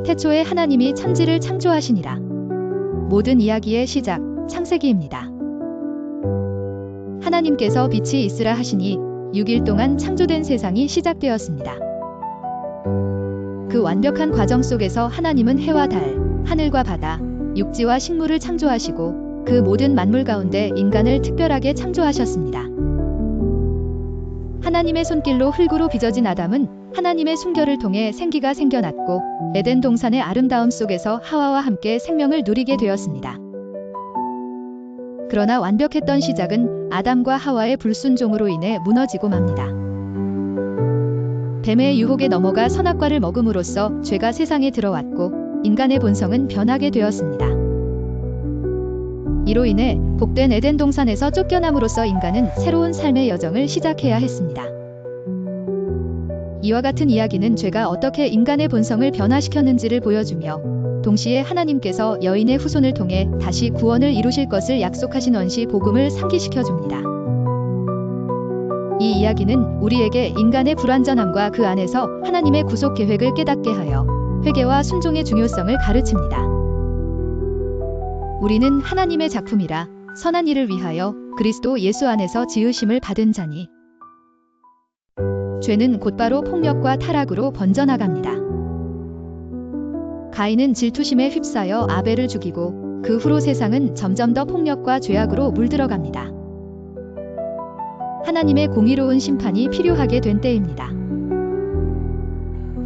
태초에 하나님이 천지를 창조하시니라. 모든 이야기의 시작, 창세기입니다. 하나님께서 빛이 있으라 하시니 6일 동안 창조된 세상이 시작되었습니다. 그 완벽한 과정 속에서 하나님은 해와 달, 하늘과 바다, 육지와 식물을 창조하시고 그 모든 만물 가운데 인간을 특별하게 창조하셨습니다. 하나님의 손길로 흙으로 빚어진 아담은 하나님의 순결을 통해 생기가 생겨났고 에덴 동산의 아름다움 속에서 하와와 함께 생명을 누리게 되었습니다. 그러나 완벽했던 시작은 아담과 하와의 불순종으로 인해 무너지고 맙니다. 뱀의 유혹에 넘어가 선악과를 먹음으로써 죄가 세상에 들어왔고 인간의 본성은 변하게 되었습니다. 이로 인해 복된 에덴 동산에서 쫓겨남으로써 인간은 새로운 삶의 여정을 시작해야 했습니다. 이와 같은 이야기는 죄가 어떻게 인간의 본성을 변화시켰는지를 보여주며 동시에 하나님께서 여인의 후손을 통해 다시 구원을 이루실 것을 약속하신 원시 복음을 상기시켜줍니다. 이 이야기는 우리에게 인간의 불완전함과 그 안에서 하나님의 구속 계획을 깨닫게 하여 회개와 순종의 중요성을 가르칩니다. 우리는 하나님의 작품이라 선한 일을 위하여 그리스도 예수 안에서 지으심을 받은 자니 죄는 곧바로 폭력과 타락으로 번져나갑니다. 가인은 질투심에 휩싸여 아벨을 죽이고 그 후로 세상은 점점 더 폭력과 죄악으로 물들어갑니다. 하나님의 공의로운 심판이 필요하게 된 때입니다.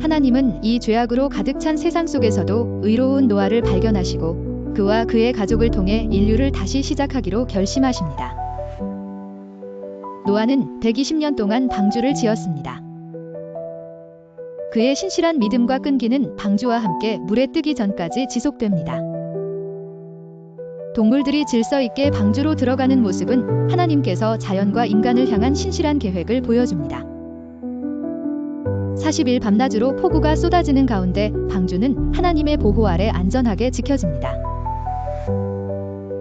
하나님은 이 죄악으로 가득 찬 세상 속에서도 의로운 노아를 발견하시고 그와 그의 가족을 통해 인류를 다시 시작하기로 결심하십니다. 노아는 120년 동안 방주를 지었습니다. 그의 신실한 믿음과 끈기는 방주와 함께 물에 뜨기 전까지 지속됩니다. 동물들이 질서 있게 방주로 들어가는 모습은 하나님께서 자연과 인간을 향한 신실한 계획을 보여줍니다. 40일 밤낮으로 폭우가 쏟아지는 가운데 방주는 하나님의 보호 아래 안전하게 지켜집니다.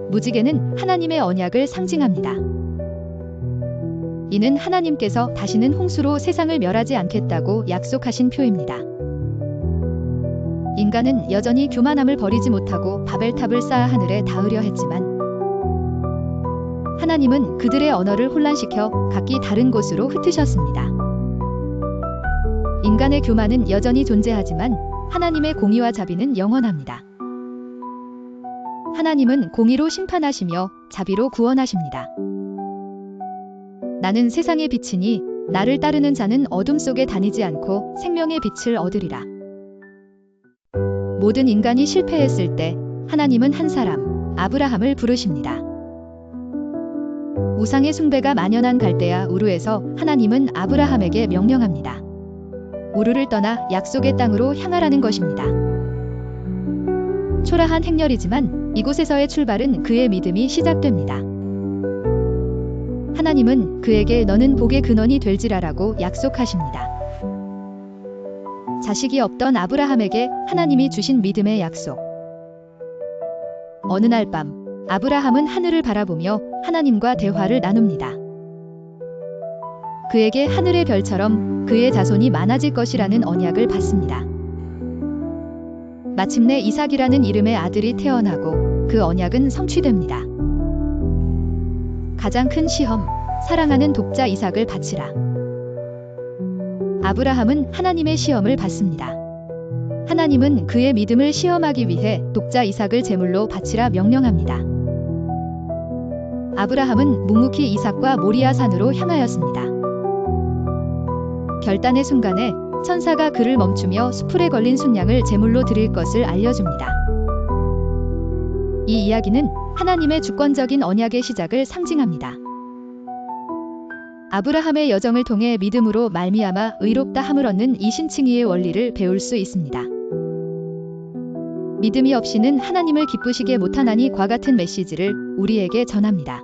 무지개는 하나님의 언약을 상징합니다. 이는 하나님께서 다시는 홍수로 세상을 멸하지 않겠다고 약속하신 표입니다. 인간은 여전히 교만함을 버리지 못하고 바벨탑을 쌓아 하늘에 닿으려 했지만 하나님은 그들의 언어를 혼란시켜 각기 다른 곳으로 흩으셨습니다. 인간의 교만은 여전히 존재하지만 하나님의 공의와 자비는 영원합니다. 하나님은 공의로 심판하시며 자비로 구원하십니다. 나는 세상의 빛이니 나를 따르는 자는 어둠 속에 다니지 않고 생명의 빛을 얻으리라. 모든 인간이 실패했을 때 하나님은 한 사람, 아브라함을 부르십니다. 우상의 숭배가 만연한 갈대아 우르에서 하나님은 아브라함에게 명령합니다. 우르를 떠나 약속의 땅으로 향하라는 것입니다. 초라한 행렬이지만 이곳에서의 출발은 그의 믿음이 시작됩니다. 하나님은 그에게 너는 복의 근원이 될지라라고 약속하십니다. 자식이 없던 아브라함에게 하나님이 주신 믿음의 약속. 어느 날 밤 아브라함은 하늘을 바라보며 하나님과 대화를 나눕니다. 그에게 하늘의 별처럼 그의 자손이 많아질 것이라는 언약을 받습니다. 마침내 이삭이라는 이름의 아들이 태어나고 그 언약은 성취됩니다. 가장 큰 시험, 사랑하는 독자 이삭을 바치라. 아브라함은 하나님의 시험을 받습니다. 하나님은 그의 믿음을 시험하기 위해 독자 이삭을 제물로 바치라 명령합니다. 아브라함은 묵묵히 이삭과 모리아 산으로 향하였습니다. 결단의 순간에 천사가 그를 멈추며 수풀에 걸린 순양을 제물로 드릴 것을 알려줍니다. 이 이야기는 하나님의 주권적인 언약의 시작을 상징합니다. 아브라함의 여정을 통해 믿음으로 말미암아 의롭다 함을 얻는 이 신칭의의 원리를 배울 수 있습니다. 믿음이 없이는 하나님을 기쁘시게 못하나니 과 같은 메시지를 우리에게 전합니다.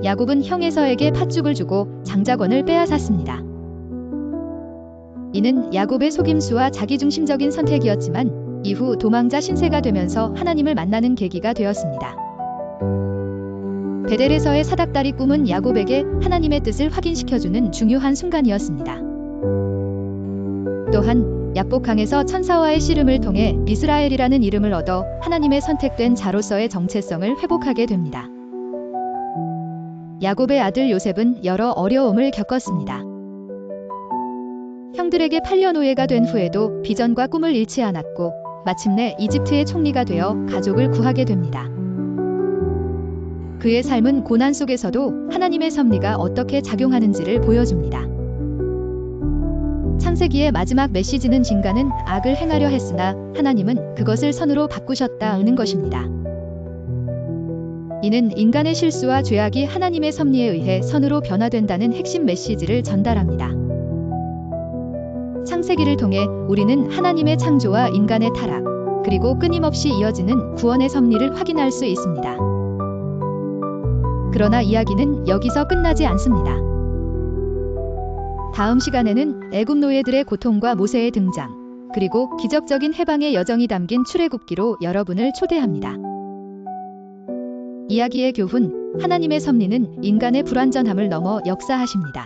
야곱은 형 에서에게 팥죽을 주고 장자권을 빼앗았습니다. 이는 야곱의 속임수와 자기중심적인 선택이었지만 이후 도망자 신세가 되면서 하나님을 만나는 계기가 되었습니다. 베델에서의 사닥다리 꿈은 야곱에게 하나님의 뜻을 확인시켜주는 중요한 순간이었습니다. 또한 약복강에서 천사와의 씨름을 통해 이스라엘이라는 이름을 얻어 하나님의 선택된 자로서의 정체성을 회복하게 됩니다. 야곱의 아들 요셉은 여러 어려움을 겪었습니다. 형들에게 팔려 노예가 된 후에도 비전과 꿈을 잃지 않았고 마침내 이집트의 총리가 되어 가족을 구하게 됩니다. 그의 삶은 고난 속에서도 하나님의 섭리가 어떻게 작용하는지를 보여줍니다. 창세기의 마지막 메시지는 인간은 악을 행하려 했으나 하나님은 그것을 선으로 바꾸셨다는 것입니다. 이는 인간의 실수와 죄악이 하나님의 섭리에 의해 선으로 변화된다는 핵심 메시지를 전달합니다. 창세기를 통해 우리는 하나님의 창조와 인간의 타락, 그리고 끊임없이 이어지는 구원의 섭리를 확인할 수 있습니다. 그러나 이야기는 여기서 끝나지 않습니다. 다음 시간에는 애굽 노예들의 고통과 모세의 등장, 그리고 기적적인 해방의 여정이 담긴 출애굽기로 여러분을 초대합니다. 이야기의 교훈, 하나님의 섭리는 인간의 불완전함을 넘어 역사하십니다.